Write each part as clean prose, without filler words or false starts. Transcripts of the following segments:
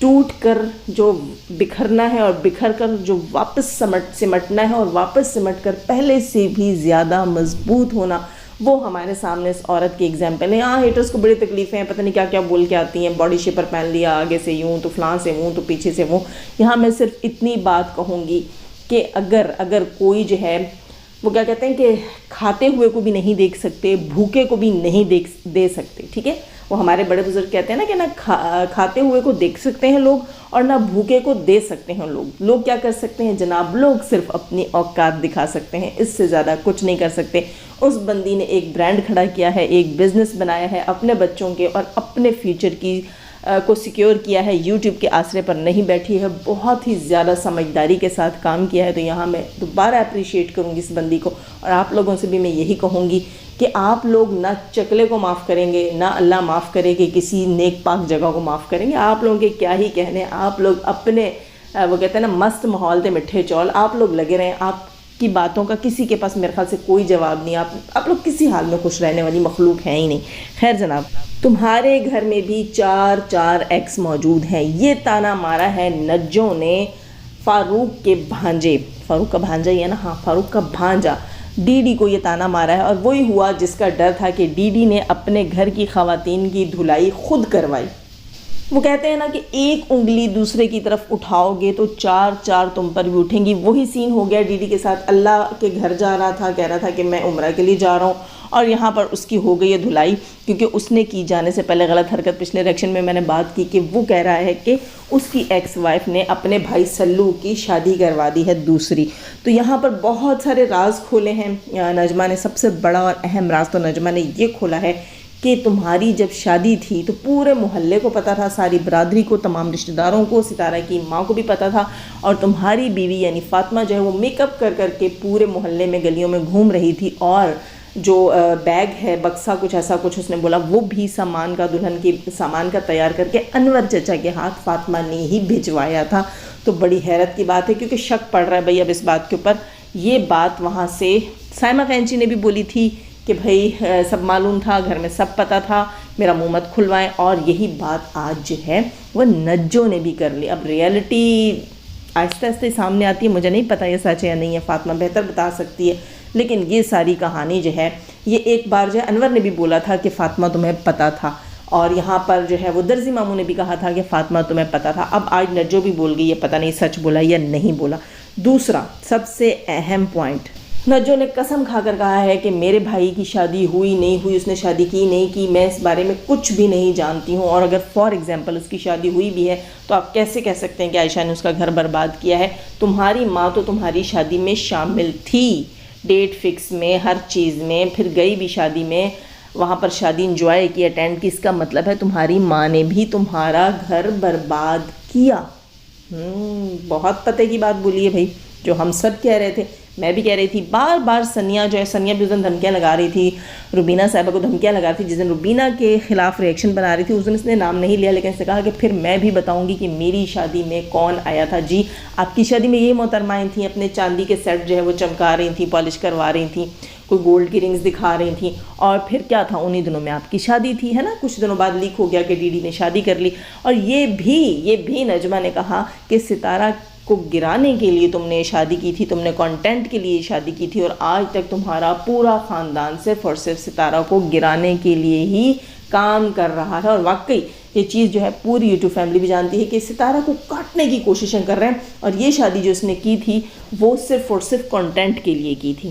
ٹوٹ کر جو بکھرنا ہے اور بکھر کر جو واپس سمٹنا ہے اور واپس سمٹ کر پہلے سے بھی زیادہ مضبوط ہونا، وہ ہمارے سامنے اس عورت کی ایگزامپل ہے۔ ہاں ہیٹرز کو بڑی تکلیفیں ہیں، پتہ نہیں کیا کیا بول کے آتی ہیں، باڈی شیپر پہن لیا، آگے سے یوں تو فلاں سے وہ تو پیچھے سے وہ۔ یہاں میں صرف اتنی بات کہوں گی کہ اگر کوئی جو ہے وہ کیا کہتے ہیں کہ کھاتے ہوئے کو بھی نہیں دیکھ سکتے، بھوکے کو بھی نہیں دے سکتے، ٹھیک ہے، وہ ہمارے بڑے بزرگ کہتے ہیں نا کہ نہ کھاتے ہوئے کو دیکھ سکتے ہیں لوگ اور نہ بھوکے کو دے سکتے ہیں لوگ۔ لوگ کیا کر سکتے ہیں جناب؟ لوگ صرف اپنی اوقات دکھا سکتے ہیں، اس سے زیادہ کچھ نہیں کر سکتے۔ اس بندی نے ایک برانڈ کھڑا کیا ہے، ایک بزنس بنایا ہے اپنے بچوں کے اور اپنے فیوچر کی کو سیکیور کیا ہے، یوٹیوب کے آسرے پر نہیں بیٹھی ہے، بہت ہی زیادہ سمجھداری کے ساتھ کام کیا ہے۔ تو یہاں میں دوبارہ اپریشیٹ کروں گی اس بندی کو، اور آپ لوگوں سے بھی میں یہی کہوں گی کہ آپ لوگ نہ چکلے کو معاف کریں گے، نہ اللہ معاف کرے کہ کسی نیک پاک جگہ کو معاف کریں گے۔ آپ لوگوں کے کیا ہی کہنے، آپ لوگ اپنے وہ کہتے ہیں نا مست ماحول دے مٹھے چول، آپ لوگ لگے رہیں، آپ کی باتوں کا کسی کے پاس میرے خیال سے کوئی جواب نہیں۔ آپ لوگ کسی حال میں خوش رہنے والی مخلوق ہیں ہی نہیں۔ خیر جناب، تمہارے گھر میں بھی 4 ایکس موجود ہیں، یہ تانا مارا ہے نجوں نے فاروق کے بھانجے، فاروق کا بھانجا ہی ہے نا، ہاں فاروق کا بھانجا ڈی ڈی کو یہ تانا مارا ہے، اور وہی ہوا جس کا ڈر تھا کہ ڈی ڈی نے اپنے گھر کی خواتین کی دھلائی خود کروائی۔ وہ کہتے ہیں نا کہ ایک انگلی دوسرے کی طرف اٹھاؤ گے تو 4 تم پر بھی اٹھیں گی۔ وہی سین ہو گیا ڈی ڈی کے ساتھ۔ اللہ کے گھر جا رہا تھا، کہہ رہا تھا کہ میں عمرہ کے لیے جا رہا ہوں، اور یہاں پر اس کی ہو گئی ہے دھلائی، کیونکہ اس نے کی جانے سے پہلے غلط حرکت۔ پچھلے ریکشن میں نے بات کی کہ وہ کہہ رہا ہے کہ اس کی ایکس وائف نے اپنے بھائی سلو کی شادی کروا دی ہے دوسری۔ تو یہاں پر بہت سارے راز کھولے ہیں نجمہ نے۔ سب سے بڑا اور اہم راز تو نجمہ نے یہ کھولا ہے کہ تمہاری جب شادی تھی تو پورے محلے کو پتہ تھا، ساری برادری کو، تمام رشتہ داروں کو، ستارہ کی ماں کو بھی پتہ تھا، اور تمہاری بیوی یعنی فاطمہ جو ہے وہ میک اپ کر کے پورے محلے میں گلیوں میں گھوم رہی تھی، اور جو بیگ ہے، بکسا کچھ ایسا کچھ اس نے بولا، وہ بھی سامان کا، دلہن کی سامان کا تیار کر کے انور چچا کے ہاتھ فاطمہ نے ہی بھجوایا تھا۔ تو بڑی حیرت کی بات ہے، کیونکہ شک پڑ رہا ہے بھئی اب اس بات کے اوپر۔ یہ بات وہاں سے سائمہ قینچی نے بھی بولی تھی کہ بھئی سب معلوم تھا، گھر میں سب پتہ تھا، میرا منہ مت کھلوائیں، اور یہی بات آج جو ہے وہ نجوں نے بھی کر لی۔ اب ریئلٹی آہستہ آہستہ سامنے آتی ہے، مجھے نہیں پتہ یہ سچ ہے یا نہیں ہے، فاطمہ بہتر بتا سکتی ہے، لیکن یہ ساری کہانی جو ہے یہ ایک بار جو ہے انور نے بھی بولا تھا کہ فاطمہ تمہیں پتہ تھا، اور یہاں پر جو ہے وہ درزی ماموں نے بھی کہا تھا کہ فاطمہ تمہیں پتہ تھا۔ اب آج نجو بھی بول گئی، یہ پتہ نہیں سچ بولا یا نہیں بولا۔ دوسرا سب سے اہم پوائنٹ، نجو نے قسم کھا کر کہا ہے کہ میرے بھائی کی شادی ہوئی نہیں ہوئی، اس نے شادی کی نہیں کی، میں اس بارے میں کچھ بھی نہیں جانتی ہوں، اور اگر فار ایگزامپل اس کی شادی ہوئی بھی ہے تو آپ کیسے کہہ سکتے ہیں کہ عائشہ نے اس کا گھر برباد کیا ہے؟ تمہاری ماں تو تمہاری شادی میں شامل تھی، ڈیٹ فکس میں، ہر چیز میں، پھر گئی بھی شادی میں، وہاں پر شادی انجوائے کی، اٹینڈ کی۔ اس کا مطلب ہے تمہاری ماں نے بھی تمہارا گھر برباد کیا۔ بہت پتے کی بات بولی ہے بھائی، جو ہم سب کہہ رہے تھے، میں بھی کہہ رہی تھی بار بار۔ سنیا جو ہے، سنیا بھی اس دن دھمکیاں لگا رہی تھی، روبینہ صاحبہ کو دھمکیاں لگا رہی تھی، جس دن روبینہ کے خلاف ریئیکشن بنا رہی تھی اس دن اس نے نام نہیں لیا، لیکن اس نے کہا کہ پھر میں بھی بتاؤں گی کہ میری شادی میں کون آیا تھا۔ جی آپ کی شادی میں یہ محترمائیں تھیں، اپنے چاندی کے سیٹ جو ہے وہ چمکا رہی تھیں، پالش کروا رہی تھیں، کوئی گولڈ کی رنگز دکھا رہی تھیں، اور پھر کیا تھا، انہی دنوں میں آپ کی شادی تھی، ہے نا۔ کچھ دنوں بعد لیک ہو گیا کہ ڈی ڈی نے شادی کر لی، اور یہ بھی نجمہ نے کہا کہ ستارہ کو گرانے کے لیے تم نے شادی کی تھی، تم نے کانٹینٹ کے لیے شادی کی تھی، اور آج تک تمہارا پورا خاندان صرف اور صرف ستارہ کو گرانے کے لیے ہی کام کر رہا ہے۔ اور واقعی یہ چیز جو ہے پوری یوٹیوب فیملی بھی جانتی ہے کہ ستارہ کو کاٹنے کی کوششیں کر رہے ہیں، اور یہ شادی جو اس نے کی تھی وہ صرف اور صرف کانٹینٹ کے لیے کی تھی۔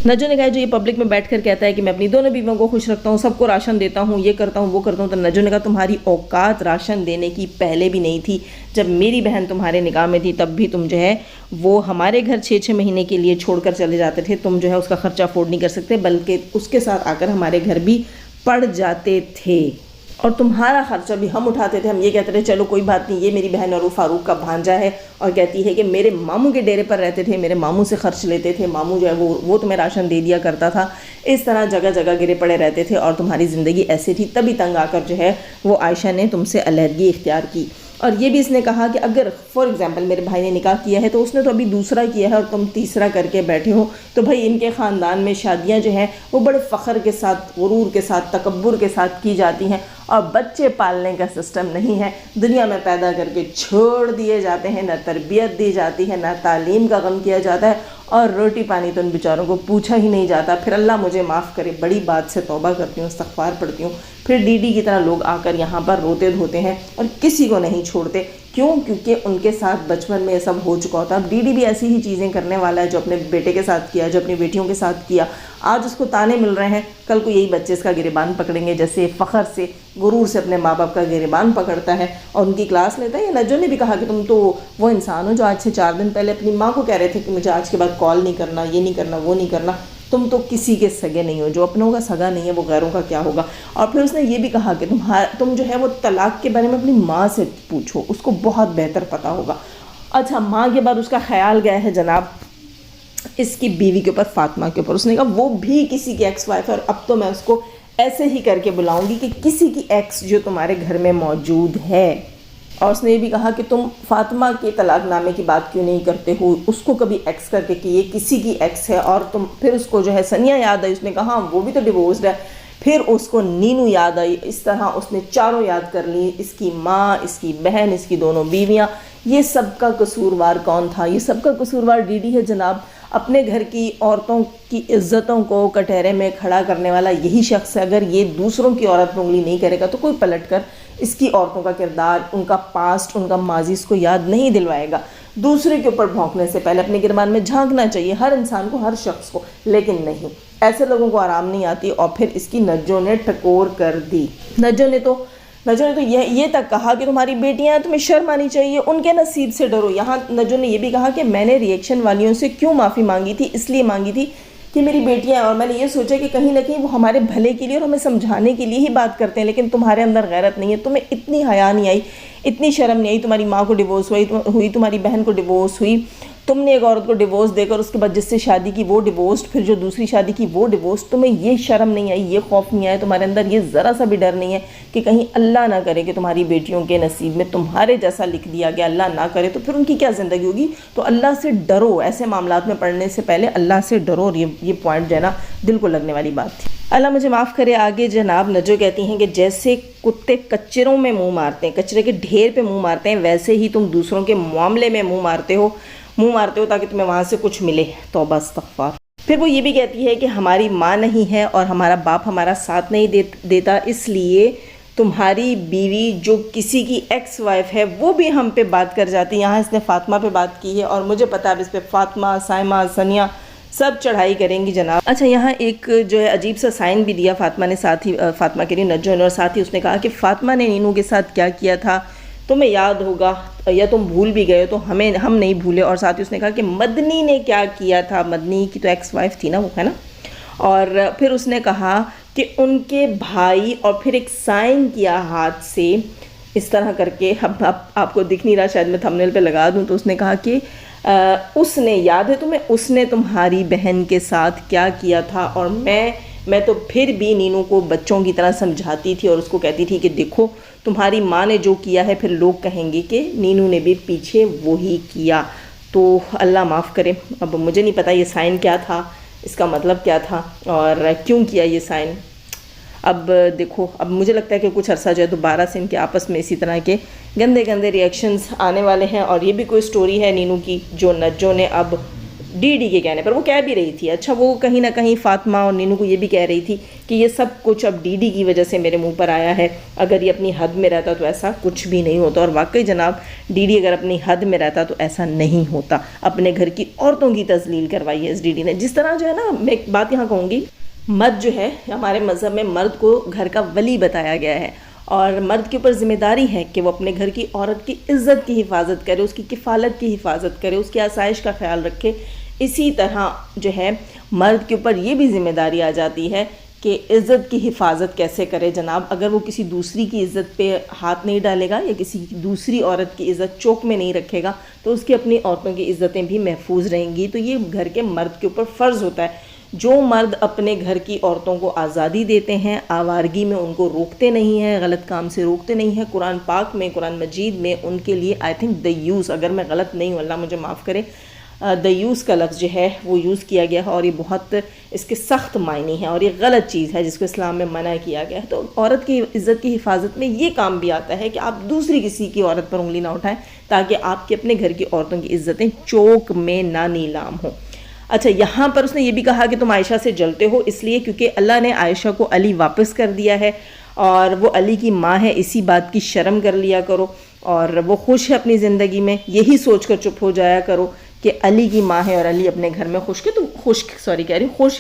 نجو نے کہا جو یہ پبلک میں بیٹھ کر کہتا ہے کہ میں اپنی دونوں بیویوں کو خوش رکھتا ہوں، سب کو راشن دیتا ہوں، یہ کرتا ہوں وہ کرتا ہوں، تو نجو نے کہا تمہاری اوقات راشن دینے کی پہلے بھی نہیں تھی۔ جب میری بہن تمہارے نکاح میں تھی تب بھی تم جو ہے وہ ہمارے گھر 6 مہینے کے لیے چھوڑ کر چلے جاتے تھے، تم جو ہے اس کا خرچہ افورڈ نہیں کر سکتے، بلکہ اس کے ساتھ آ کر ہمارے گھر بھی پڑ جاتے تھے، اور تمہارا خرچہ بھی ہم اٹھاتے تھے۔ ہم یہ کہتے تھے چلو کوئی بات نہیں، یہ میری بہن اور وہ فاروق کا بھانجا ہے، اور کہتی ہے کہ میرے ماموں کے ڈیرے پر رہتے تھے، میرے ماموں سے خرچ لیتے تھے، ماموں جو ہے وہ تمہیں راشن دے دیا کرتا تھا، اس طرح جگہ جگہ گرے پڑے رہتے تھے، اور تمہاری زندگی ایسے تھی۔ تبھی تنگ آ کر جو ہے وہ عائشہ نے تم سے علیحدگی اختیار کی، اور یہ بھی اس نے کہا کہ اگر فار ایگزامپل میرے بھائی نے نکاح کیا ہے تو اس نے تو ابھی دوسرا کیا ہے اور تم تیسرا کر کے بیٹھے ہو، تو بھائی ان کے خاندان میں شادیاں جو ہیں وہ بڑے فخر کے ساتھ، غرور کے ساتھ، تکبر کے ساتھ کی جاتی ہیں، اور بچے پالنے کا سسٹم نہیں ہے، دنیا میں پیدا کر کے چھوڑ دیے جاتے ہیں، نہ تربیت دی جاتی ہے، نہ تعلیم کا غم کیا جاتا ہے، اور روٹی پانی تو ان بیچاروں کو پوچھا ہی نہیں جاتا۔ پھر اللہ مجھے معاف کرے، بڑی بات سے توبہ کرتی ہوں، استغفار پڑھتی ہوں، پھر ڈی ڈی کی طرح لوگ آ کر یہاں پر روتے دھوتے ہیں اور کسی کو نہیں چھوڑتے، کیوں؟ کیونکہ ان کے ساتھ بچپن میں یہ سب ہو چکا ہوتا ہے۔ اب ڈی ڈی بھی ایسی ہی چیزیں کرنے والا ہے جو اپنے بیٹے کے ساتھ کیا، جو اپنی بیٹیوں کے ساتھ کیا، آج اس کو تانے مل رہے ہیں، کل کو یہی بچے اس کا گریبان پکڑیں گے، جیسے فخر سے، غرور سے اپنے ماں باپ کا گریبان پکڑتا ہے اور ان کی کلاس لیتا ہے۔ یہ نجو نے بھی کہا کہ تم تو وہ انسان ہو جو آج سے 4 دن پہلے اپنی ماں کو کہہ رہے تھے کہ مجھے آج کے بعد کال نہیں کرنا، یہ نہیں کرنا، وہ نہیں کرنا، تم تو کسی کے سگے نہیں ہو، جو اپنوں کا سگا نہیں ہے وہ غیروں کا کیا ہوگا۔ اور پھر اس نے یہ بھی کہا کہ تم جو ہے وہ طلاق کے بارے میں اپنی ماں سے پوچھو، اس کو بہت بہتر پتہ ہوگا۔ اچھا، ماں کے بعد اس کا خیال گیا ہے جناب اس کی بیوی کے اوپر، فاطمہ کے اوپر۔ اس نے کہا وہ بھی کسی کی ایکس وائف ہے، اور اب تو میں اس کو ایسے ہی کر کے بلاؤں گی کہ کسی کی ایکس جو تمہارے گھر میں موجود ہے۔ اور اس نے یہ بھی کہا کہ تم فاطمہ کے طلاق نامے کی بات کیوں نہیں کرتے ہو، اس کو کبھی ایکس کر کے کہ یہ کسی کی ایکس ہے، اور تم پھر اس کو جو ہے ثنیہ یاد آئی، اس نے کہا وہ بھی تو ڈیورسڈ ہے، پھر اس کو نینو یاد آئی، اس طرح اس نے چاروں یاد کر لی، اس کی ماں، اس کی بہن، اس کی دونوں بیویاں۔ یہ سب کا قصوروار کون تھا؟ یہ سب کا قصوروار ڈی ڈی ہے جناب۔ اپنے گھر کی عورتوں کی عزتوں کو کٹہرے میں کھڑا کرنے والا یہی شخص ہے۔ اگر یہ دوسروں کی عورت پر انگلی نہیں کرے گا تو کوئی پلٹ کر اس کی عورتوں کا کردار، ان کا پاسٹ، ان کا ماضی اس کو یاد نہیں دلوائے گا۔ دوسرے کے اوپر بھونکنے سے پہلے اپنے گربان میں جھانکنا چاہیے ہر انسان کو، ہر شخص کو، لیکن نہیں، ایسے لوگوں کو آرام نہیں آتی۔ اور پھر اس کی نجو نے ٹکور کر دی۔ نجو نے تو یہ تک کہا کہ تمہاری بیٹیاں ہیں، تمہیں شرم آنی چاہیے، ان کے نصیب سے ڈرو۔ یہاں نجو نے یہ بھی کہا کہ میں نے ریئیکشن والیوں سے کیوں معافی مانگی تھی، اس لیے مانگی تھی کہ میری بیٹیاں ہیں، اور میں نے یہ سوچا کہ کہیں نہ کہیں وہ ہمارے بھلے کے لیے اور ہمیں سمجھانے کے لیے ہی بات کرتے ہیں، لیکن تمہارے اندر غیرت نہیں ہے، تمہیں اتنی حیا نہیں آئی، اتنی شرم نہیں آئی۔ تمہاری ماں کو ڈیورس ہوئی، تمہاری بہن کو ڈیورس ہوئی، تم نے ایک عورت کو ڈیورس دے کر اس کے بعد جس سے شادی کی وہ ڈیورسڈ، پھر جو دوسری شادی کی وہ ڈیورسڈ، تمہیں یہ شرم نہیں آئی، یہ خوف نہیں آیا، تمہارے اندر یہ ذرا سا بھی ڈر نہیں ہے کہ کہیں اللہ نہ کرے کہ تمہاری بیٹیوں کے نصیب میں تمہارے جیسا لکھ دیا گیا، اللہ نہ کرے تو پھر ان کی کیا زندگی ہوگی۔ تو اللہ سے ڈرو، ایسے معاملات میں پڑھنے سے پہلے اللہ سے ڈرو، اور یہ پوائنٹ جو ہے نا دل کو لگنے والی بات تھی۔ اللہ مجھے معاف کرے۔ آگے جناب نجو کہتی ہیں کہ جیسے کتے کچروں میں منہ مارتے ہیں، کچرے کے ڈھیر پہ منہ مارتے ہیں، ویسے ہی تم دوسروں کے معاملے میں منہ مارتے ہو تاکہ تمہیں وہاں سے کچھ ملے۔ توبہ استغفار۔ پھر وہ یہ بھی کہتی ہے کہ ہماری ماں نہیں ہے اور ہمارا باپ ہمارا ساتھ نہیں دیتا، اس لیے تمہاری بیوی جو کسی کی ایکس وائف ہے وہ بھی ہم پہ بات کر جاتی ہے۔ یہاں اس نے فاطمہ پہ بات کی ہے، اور مجھے پتا ہے اب اس پہ فاطمہ، سائمہ، ثنیہ سب چڑھائی کریں گی جناب۔ اچھا، یہاں ایک جو ہے عجیب سا سائن بھی دیا فاطمہ نے، ساتھ ہی فاطمہ کے لیے نجو نے، اور ساتھ ہی اس نے کہا کہ فاطمہ نے نینو کے ساتھ کیا کیا تھا تمہیں یاد ہوگا، یا تم بھول بھی گئے ہو تو ہم نہیں بھولے۔ اور ساتھ ہی اس نے کہا کہ مدنی نے کیا کیا تھا، مدنی کی تو ایکس وائف تھی نا وہ، ہے نا۔ اور پھر اس نے کہا کہ ان کے بھائی، اور پھر ایک سائن کیا ہاتھ سے اس طرح کر کے، اب آپ کو دکھ نہیں رہا شاید میں تھمبنیل پہ لگا دوں، تو اس نے کہا کہ اس نے، یاد ہے تمہیں، اس نے تمہاری بہن کے ساتھ کیا کیا تھا، اور میں تو پھر بھی نینو کو بچوں کی طرح سمجھاتی تھی اور اس کو کہتی تھی کہ دیکھو تمہاری ماں نے جو کیا ہے پھر لوگ کہیں گے کہ نینو نے بھی پیچھے وہی کیا۔ تو اللہ معاف کرے، اب مجھے نہیں پتا یہ سائن کیا تھا، اس کا مطلب کیا تھا، اور کیوں کیا یہ سائن۔ اب دیکھو، اب مجھے لگتا ہے کہ کچھ عرصہ جو ہے دوبارہ سے ان کے آپس میں اسی طرح کے گندے ریئیکشنز آنے والے ہیں، اور یہ بھی کوئی سٹوری ہے نینو کی جو نجو نے اب ڈی ڈی کے کہنے پر وہ کہہ بھی رہی تھی۔ اچھا، وہ کہیں نہ کہیں فاطمہ اور نینو کو یہ بھی کہہ رہی تھی کہ یہ سب کچھ اب ڈی ڈی کی وجہ سے میرے منہ پر آیا ہے، اگر یہ اپنی حد میں رہتا تو ایسا کچھ بھی نہیں ہوتا۔ اور واقعی جناب ڈی ڈی اگر اپنی حد میں رہتا تو ایسا نہیں ہوتا۔ اپنے گھر کی عورتوں کی تذلیل کروائی ہے اس ڈی ڈی نے۔ جس طرح جو ہے نا، میں ایک بات یہاں کہوں گی، مرد جو ہے ہمارے مذہب میں مرد کو گھر کا ولی بتایا گیا ہے، اور مرد کے اوپر ذمہ داری ہے کہ وہ اپنے گھر کی عورت کی عزت کی حفاظت کرے، اس کی کفالت کی حفاظت کرے، اس کی آسائش کا خیال رکھے۔ اسی طرح جو ہے مرد کے اوپر یہ بھی ذمہ داری آ جاتی ہے کہ عزت کی حفاظت کیسے کرے جناب۔ اگر وہ کسی دوسری کی عزت پہ ہاتھ نہیں ڈالے گا یا کسی دوسری عورت کی عزت چوک میں نہیں رکھے گا تو اس کی اپنی عورتوں کی عزتیں بھی محفوظ رہیں گی۔ تو یہ گھر کے مرد کے اوپر فرض ہوتا ہے، جو مرد اپنے گھر کی عورتوں کو آزادی دیتے ہیں، آوارگی میں ان کو روکتے نہیں ہیں، غلط کام سے روکتے نہیں ہیں، قرآن پاک میں، قرآن مجید میں ان کے لیے آئی تھنک دیوس، اگر میں غلط نہیں ہوں اللہ مجھے معاف کرے، دیوس کا لفظ جو ہے وہ یوز کیا گیا ہے، اور یہ بہت اس کے سخت معنی ہیں اور یہ غلط چیز ہے جس کو اسلام میں منع کیا گیا ہے۔ تو عورت کی عزت کی حفاظت میں یہ کام بھی آتا ہے کہ آپ دوسری کسی کی عورت پر انگلی نہ اٹھائیں تاکہ آپ کے اپنے گھر کی عورتوں کی عزتیں چوک میں نہ نیلام ہوں۔ اچھا، یہاں پر اس نے یہ بھی کہا کہ تم عائشہ سے جلتے ہو اس لیے کیونکہ اللہ نے عائشہ کو علی واپس کر دیا ہے اور وہ علی کی ماں ہے، اسی بات کی شرم کر لیا کرو، اور وہ خوش ہے اپنی زندگی میں، یہی سوچ کر چپ ہو جایا کرو کہ علی کی ماں ہے اور علی اپنے گھر میں خوش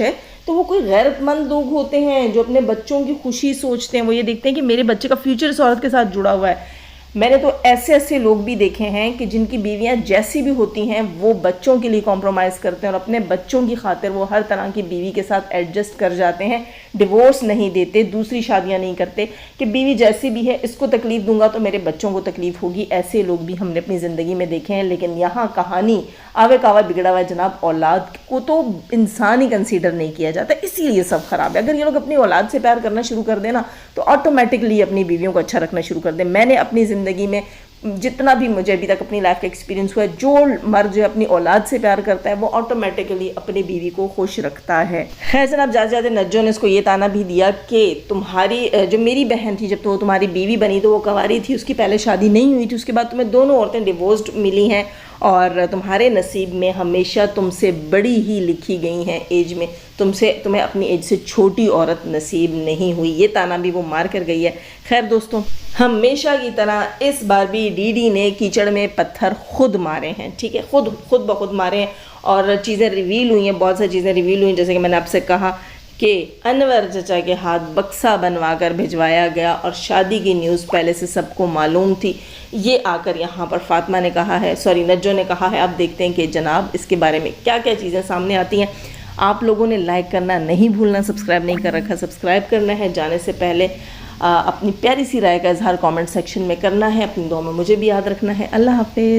ہے۔ تو وہ کوئی غیرت مند لوگ ہوتے ہیں جو اپنے بچوں کی خوشی سوچتے ہیں، وہ یہ دیکھتے ہیں کہ میرے بچے کا فیوچر اس عورت کے ساتھ جڑا ہوا ہے۔ میں نے تو ایسے لوگ بھی دیکھے ہیں کہ جن کی بیویاں جیسی بھی ہوتی ہیں وہ بچوں کے لیے کمپرومائز کرتے ہیں اور اپنے بچوں کی خاطر وہ ہر طرح کی بیوی کے ساتھ ایڈجسٹ کر جاتے ہیں، ڈیورس نہیں دیتے، دوسری شادیاں نہیں کرتے کہ بیوی جیسی بھی ہے اس کو تکلیف دوں گا تو میرے بچوں کو تکلیف ہوگی۔ ایسے لوگ بھی ہم نے اپنی زندگی میں دیکھے ہیں، لیکن یہاں کہانی آوے کاوا بگڑا ہوا ہے جناب۔ اولاد کو تو انسان ہی کنسیڈر نہیں کیا جاتا، اسی لیے سب خراب ہے۔ اگر یہ لوگ اپنی اولاد سے پیار کرنا شروع کر دیں نا تو آٹومیٹکلی اپنی بیویوں کو اچھا رکھنا شروع کر دیں۔ میں نے اپنی زندگی میں جتنا بھی مجھے ابھی تک اپنی لائف کا ایکسپیرینس ہوا ہے، جو مرد جو اپنی اولاد سے پیار کرتا ہے وہ آٹومیٹکلی اپنی بیوی کو خوش رکھتا ہے۔ خیر جناب، جاتے جاتے نجو نے اس کو یہ تانا بھی دیا کہ تمہاری جو میری بہن تھی جب تو وہ تمہاری بیوی بنی تو وہ کنواری تھی، اس کی پہلے شادی نہیں ہوئی تھی، اس کے بعد تمہیں دونوں عورتیں ڈیورسڈ ملی ہیں اور تمہارے نصیب میں ہمیشہ تم سے بڑی ہی لکھی گئی ہیں ایج میں، تمہیں اپنی ایج سے چھوٹی عورت نصیب نہیں ہوئی۔ یہ تانا بھی وہ مار کر گئی ہے۔ خیر دوستوں، ہمیشہ کی طرح اس بار بھی ڈی ڈی نے کیچڑ میں پتھر خود مارے ہیں، ٹھیک ہے، خود بخود مارے ہیں اور چیزیں ریویل ہوئی ہیں، بہت ساری چیزیں ریویل ہوئی ہیں، جیسے کہ میں نے آپ سے کہا کہ انور چچا کے ہاتھ بکسا بنوا کر بھجوایا گیا اور شادی کی نیوز پہلے سے سب کو معلوم تھی۔ یہ آ کر یہاں پر فاطمہ نے کہا ہے، نجو نے کہا ہے۔ اب دیکھتے ہیں کہ جناب اس کے بارے میں کیا کیا چیزیں سامنے آتی ہیں۔ آپ لوگوں نے لائک کرنا نہیں بھولنا، سبسکرائب نہیں کر رکھا سبسکرائب کرنا ہے، جانے سے پہلے اپنی پیاری سی رائے کا اظہار کامنٹ سیکشن میں کرنا ہے، اپنی دعا میں مجھے بھی یاد رکھنا ہے۔ اللہ حافظ۔